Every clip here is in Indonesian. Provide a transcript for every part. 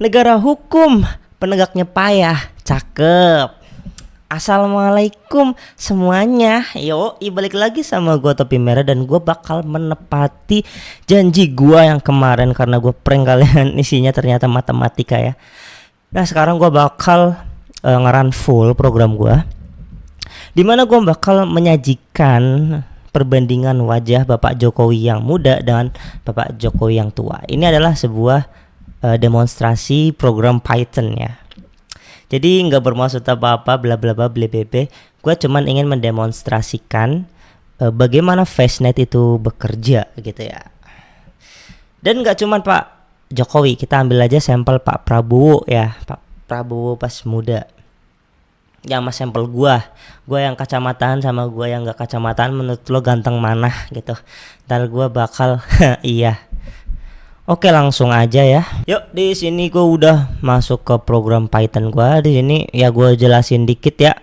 Negara hukum, penegaknya payah, cakep. Assalamualaikum semuanya. Yo, balik lagi sama gue Topi Merah dan gue bakal menepati janji gue yang kemarin karena gue prank kalian isinya ternyata matematika ya. Nah sekarang gue bakal ngeran full program gue, dimana gue bakal menyajikan perbandingan wajah Bapak Jokowi yang muda dengan Bapak Jokowi yang tua. Ini adalah sebuah demonstrasi program Python ya. Jadi nggak bermaksud apa-apa bla bla bla bla bla. Gue cuman ingin mendemonstrasikan bagaimana Fastnet itu bekerja gitu ya. Dan nggak cuman Pak Jokowi, kita ambil aja sampel Pak Prabowo ya, Pak Prabowo pas muda. Yang mas sampel gue yang kacamataan sama gue yang nggak kacamataan, menurut lo ganteng mana gitu. Ntar gue bakal iya. Oke, langsung aja ya. Yuk, di sini gue udah masuk ke program Python gue. Di sini ya gue jelasin dikit ya.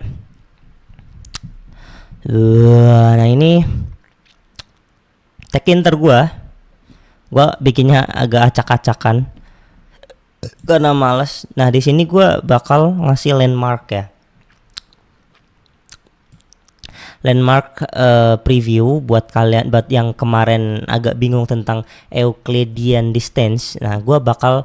Nah ini tekinter gue bikinnya agak acak-acakan karena males. Nah di sini gue bakal ngasih landmark ya. Landmark preview buat kalian, buat yang kemarin agak bingung tentang Euclidean distance. Nah, gue bakal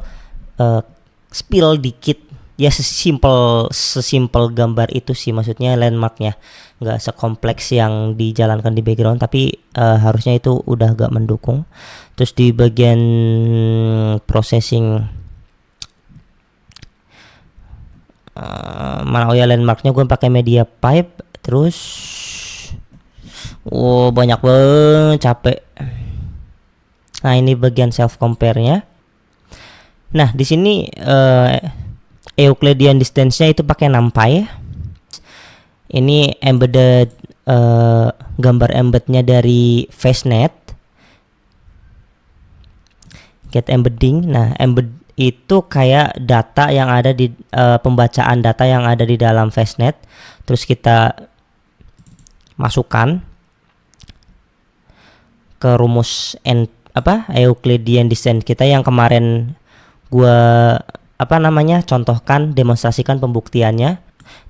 spill dikit ya, sesimpel gambar itu sih, maksudnya landmarknya nggak sekompleks yang dijalankan di background, tapi harusnya itu udah agak mendukung. Terus di bagian processing mana ya landmarknya, gue pakai media pipe. Terus banyak banget, capek. Nah ini bagian self compare-nya. Nah di sini Euclidean distance-nya itu pakai NumPy. Ini embedded gambar embed-nya dari Fastnet. Get embedding. Nah embed itu kayak data yang ada di pembacaan data yang ada di dalam Fastnet. Terus kita masukkan ke rumus Euclidean distance kita yang kemarin gua contohkan, demonstrasikan pembuktiannya.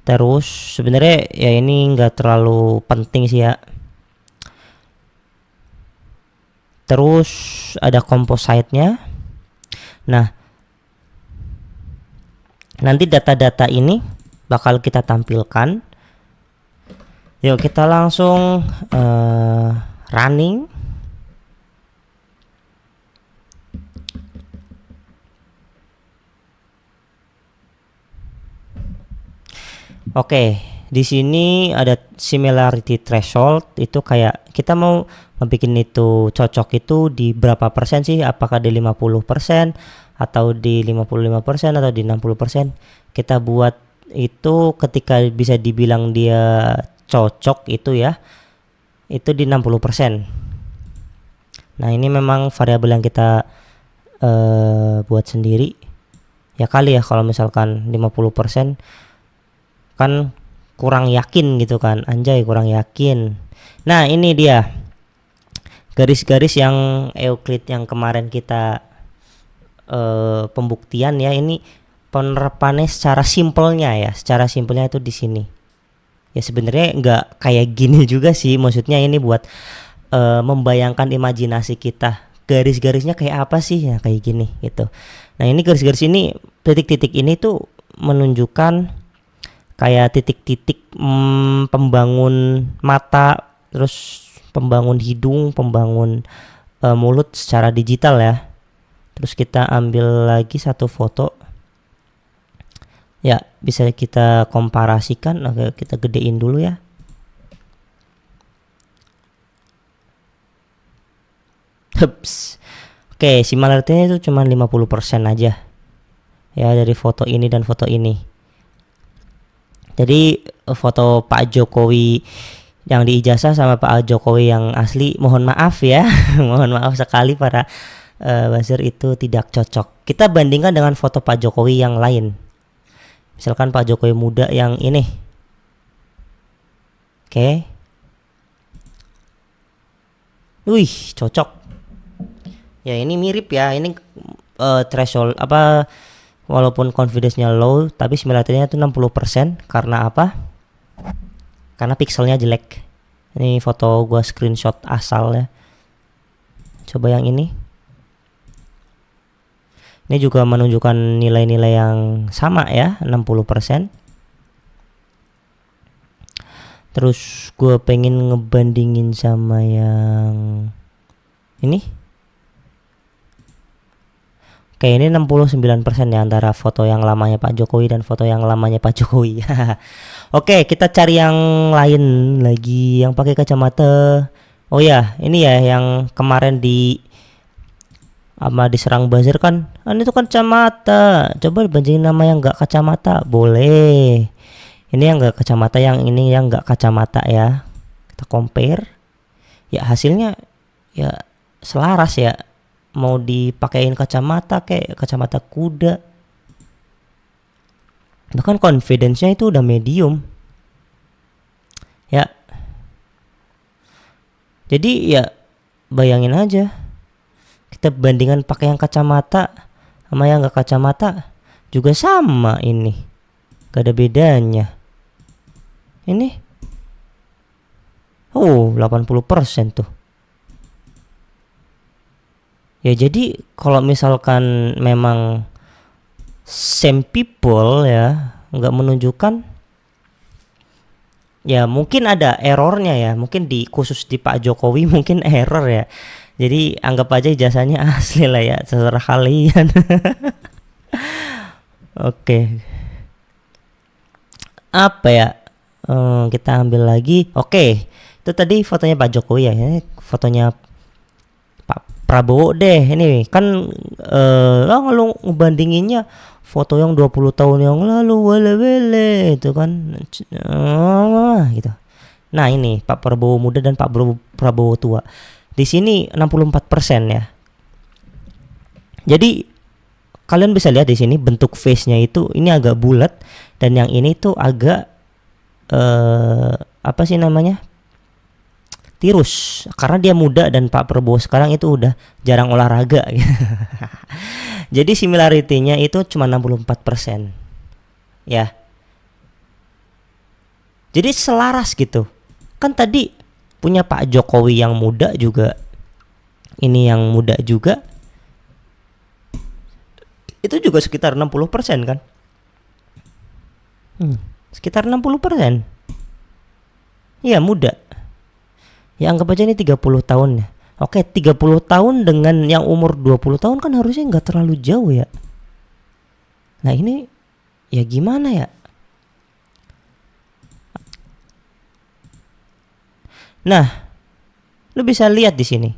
Terus sebenarnya ya ini nggak terlalu penting sih ya. Terus ada composite-nya. Nah nanti data-data ini bakal kita tampilkan. Yuk kita langsung running. Oke, di sini ada similarity threshold, itu kayak kita mau bikin itu cocok itu di berapa persen sih, apakah di 50% atau di 55% atau di 60%. Kita buat itu ketika bisa dibilang dia cocok itu ya, itu di 60%. Nah ini memang variabel yang kita buat sendiri ya kali ya, kalau misalkan 50% kan kurang yakin gitu kan, anjay kurang yakin. Nah ini dia garis-garis yang Euclid yang kemarin kita pembuktian ya. Ini penerapannya secara simpelnya ya, secara simpelnya itu di sini ya. Sebenarnya nggak kayak gini juga sih, maksudnya ini buat membayangkan imajinasi kita, garis-garisnya kayak apa sih ya, kayak gini gitu. Nah ini garis-garis ini, titik-titik ini tuh menunjukkan kayak titik-titik pembangun mata, terus pembangun hidung, pembangun mulut secara digital ya. Terus kita ambil lagi satu foto ya, bisa kita komparasikan. Oke, kita gedein dulu ya. Oke, similarity-nya itu cuma 50% aja ya dari foto ini dan foto ini. Jadi foto Pak Jokowi yang di ijazah sama Pak Jokowi yang asli, mohon maaf ya, mohon maaf sekali para buzzer, itu tidak cocok. Kita bandingkan dengan foto Pak Jokowi yang lain. Misalkan Pak Jokowi muda yang ini. Oke. Wih, cocok. Ya ini mirip ya, ini threshold walaupun confidence-nya low tapi similarity-nya itu 60%. Karena apa? Karena pixelnya jelek. Ini foto gua screenshot asal ya. Coba yang ini. Ini juga menunjukkan nilai-nilai yang sama ya, 60%. Terus gue pengen ngebandingin sama yang ini. Oke, ini 69% ya antara foto yang lamanya Pak Jokowi dan foto yang lamanya Pak Jokowi. Oke, kita cari yang lain lagi yang pakai kacamata. Oh ya, ini ya yang kemarin diserang buzzer kan. Ini tuh kacamata. Coba bandingin nama yang nggak kacamata. Boleh. Ini yang nggak kacamata, yang ini yang nggak kacamata ya. Kita compare. Ya hasilnya ya selaras ya. Mau dipakein kacamata kayak kacamata kuda. Bahkan confidence-nya itu udah medium. Ya. Jadi ya bayangin aja. Kita bandingkan pakai yang kacamata sama yang nggak kacamata juga sama ini. Gak ada bedanya. Ini 80% tuh. Ya jadi kalau misalkan memang same people ya nggak menunjukkan, ya mungkin ada errornya ya, mungkin khusus di Pak Jokowi mungkin error ya. Jadi anggap aja ijazahnya asli lah ya, terserah kalian. Oke. Apa ya? Kita ambil lagi. Oke, itu tadi fotonya Pak Jokowi ya. Ini fotonya Pak Prabowo deh. Ini kan lu ngebandinginnya foto yang 20 tahun yang lalu wele-wele itu kan gitu. Nah, ini Pak Prabowo muda dan Pak Prabowo tua. Di sini 64% ya. Jadi kalian bisa lihat di sini bentuk face-nya itu ini agak bulat dan yang ini tuh agak apa sih namanya? Tirus, karena dia muda dan Pak Prabowo sekarang itu udah jarang olahraga. Jadi similarity-nya itu cuma 64%. Ya. Jadi selaras gitu. Kan tadi punya Pak Jokowi yang muda juga. Ini yang muda juga. Itu juga sekitar 60% kan? Sekitar 60%. Iya, muda. Ya anggap aja ini 30 tahun ya. Oke, 30 tahun dengan yang umur 20 tahun kan harusnya nggak terlalu jauh ya. Nah ini ya gimana ya? Nah, lu bisa lihat di sini.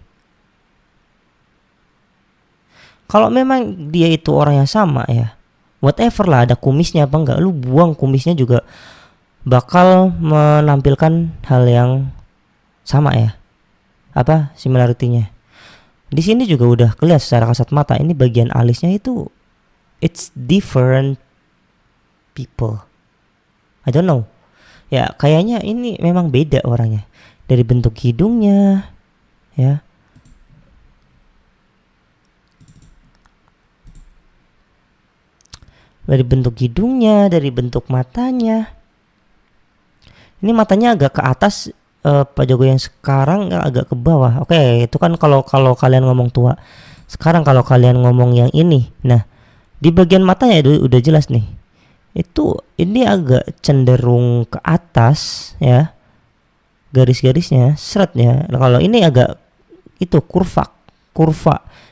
Kalau memang dia itu orang yang sama ya, whatever lah, ada kumisnya apa enggak, lu buang kumisnya juga bakal menampilkan hal yang sama ya. Apa similarity-nya? Di sini juga udah kelihatan secara kasat mata, ini bagian alisnya itu it's different people. I don't know. Ya kayaknya ini memang beda orangnya. Dari bentuk hidungnya ya. Dari bentuk hidungnya, dari bentuk matanya. Ini matanya agak ke atas, Pak Jokowi yang sekarang agak ke bawah. Oke, itu kan kalau kalian ngomong tua. Sekarang kalau kalian ngomong yang ini, nah di bagian matanya udah jelas nih. Ini agak cenderung ke atas ya. Garis-garisnya, seratnya. Nah, kalau ini agak itu kurva.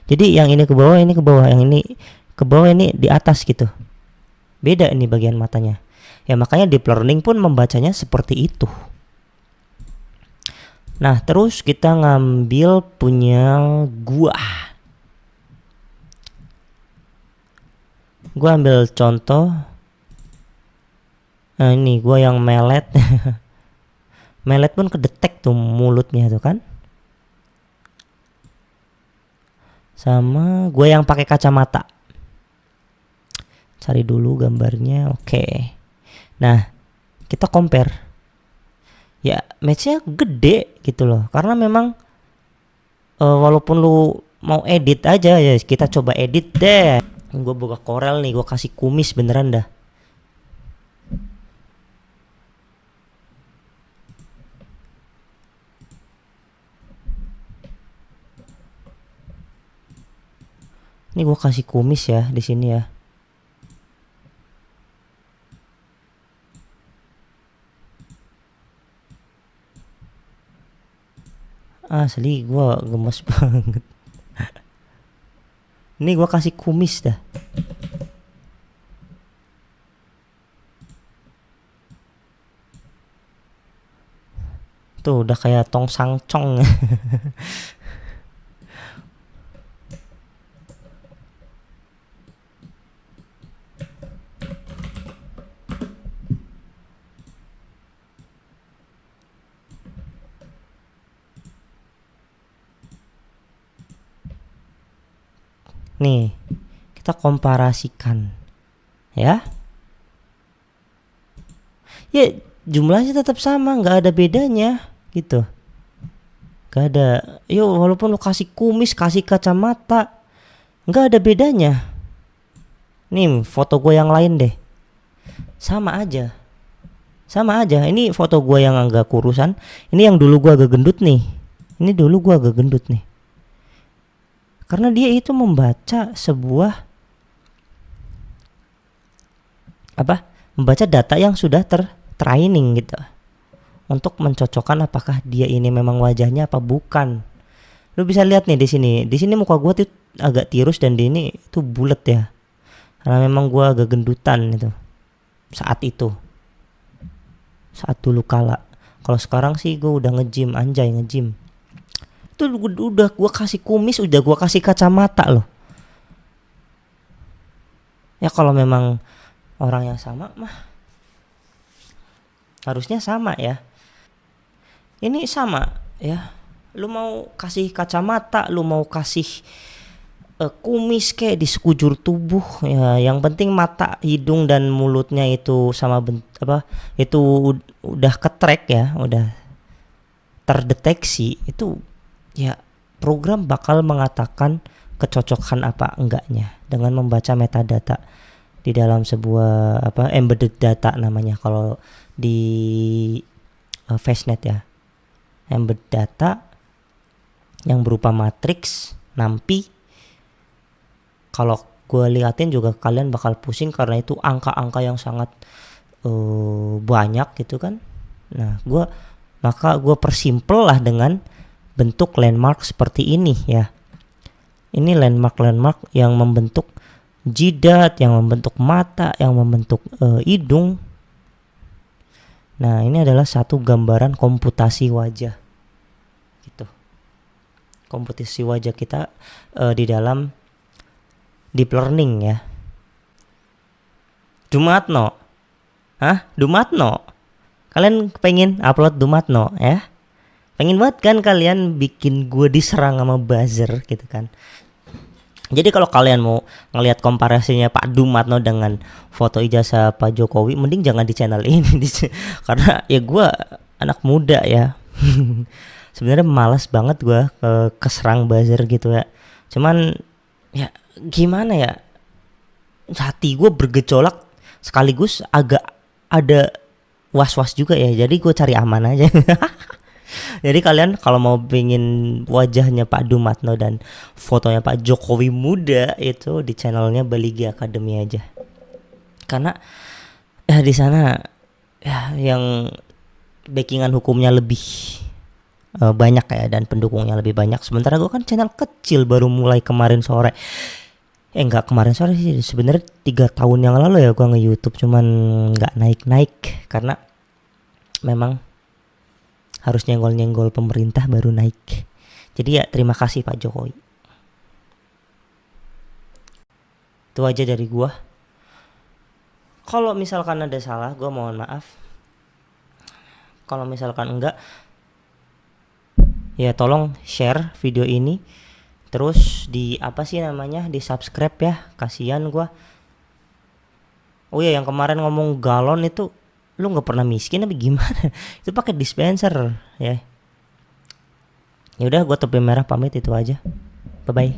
Jadi yang ini ke bawah, ini ke bawah, yang ini ke bawah, ini di atas gitu. Beda ini bagian matanya. Ya makanya deep learning pun membacanya seperti itu. Nah, terus kita ngambil punya gua ambil contoh. Nah, ini gua yang melet. Melet pun kedetek tuh mulutnya tuh kan. Sama gua yang pakai kacamata. Cari dulu gambarnya. Oke. Nah, kita compare. Ya, matchnya gede gitu loh. Karena memang walaupun lu mau edit aja ya, kita coba edit deh. Gue buka Corel nih, gue kasih kumis beneran dah. Ini gue kasih kumis ya di sini ya. Asli gue gemes banget. Ini gue kasih kumis dah. Tuh udah kayak Tong Sangcong. Nih, kita komparasikan ya. Ya jumlahnya tetap sama, nggak ada bedanya gitu. Gak ada. Yo walaupun lu kasih kumis, kasih kacamata, nggak ada bedanya. Nih foto gue yang lain deh, sama aja. Sama aja. Ini foto gue yang agak kurusan. Ini yang dulu gue agak gendut nih. Ini dulu gue agak gendut nih. Karena dia itu membaca sebuah membaca data yang sudah tertraining gitu, untuk mencocokkan apakah dia ini memang wajahnya apa bukan. Lu bisa lihat nih di sini. Di sini muka gue tuh agak tirus dan di ini tuh bulat ya. Karena memang gue agak gendutan itu saat itu. Saat dulu kala. Kalau sekarang sih gue udah nge-gym, anjay nge-gym. Itu udah gue kasih kumis, udah gue kasih kacamata loh. Ya kalau memang orang yang sama mah harusnya sama ya. Ini sama ya. Lu mau kasih kacamata, lu mau kasih kumis kayak di sekujur tubuh ya, yang penting mata, hidung dan mulutnya itu sama itu udah ketrack ya, udah terdeteksi, itu ya program bakal mengatakan kecocokan apa enggaknya dengan membaca metadata di dalam sebuah embedded data namanya kalau di FaceNet ya. Embedded data yang berupa matriks, NumPy. Kalau gue liatin juga kalian bakal pusing karena itu angka-angka yang sangat banyak gitu kan. Nah, maka gue persimpel lah dengan bentuk landmark seperti ini ya. Ini landmark yang membentuk jidat, yang membentuk mata, yang membentuk hidung. Nah, ini adalah satu gambaran komputasi wajah gitu. Komputasi wajah kita di dalam deep learning ya. Dumatno. Dumatno. Kalian pengen upload Dumatno ya? Pengen banget kan kalian bikin gue diserang sama buzzer gitu kan. Jadi kalau kalian mau ngelihat komparasinya Pak Dumatno dengan foto ijazah Pak Jokowi, mending jangan di channel ini. Karena ya gue anak muda ya. Sebenarnya malas banget gue keserang buzzer gitu ya. Cuman ya gimana ya, hati gue bergejolak sekaligus agak ada was-was juga ya. Jadi gue cari aman aja. Jadi kalian kalau mau pingin wajahnya Pak Dumatno dan fotonya Pak Jokowi muda itu di channelnya Baligi Academy aja. Karena ya di sana ya yang backingan hukumnya lebih banyak ya, dan pendukungnya lebih banyak. Sementara gue kan channel kecil baru mulai kemarin sore. Enggak kemarin sore sih, sebenarnya 3 tahun yang lalu ya gue nge-YouTube, cuman nggak naik-naik karena memang harus nyenggol-nyenggol pemerintah baru naik. Jadi ya terima kasih Pak Jokowi. Itu aja dari gua. Kalau misalkan ada salah, gua mohon maaf. Kalau misalkan enggak, ya tolong share video ini. Terus di di subscribe ya. Kasihan gua. Oh ya, yang kemarin ngomong galon itu, lu nggak pernah miskin tapi gimana? Itu pakai dispenser ya. Ya udah, gue Topi Merah pamit, itu aja. Bye bye.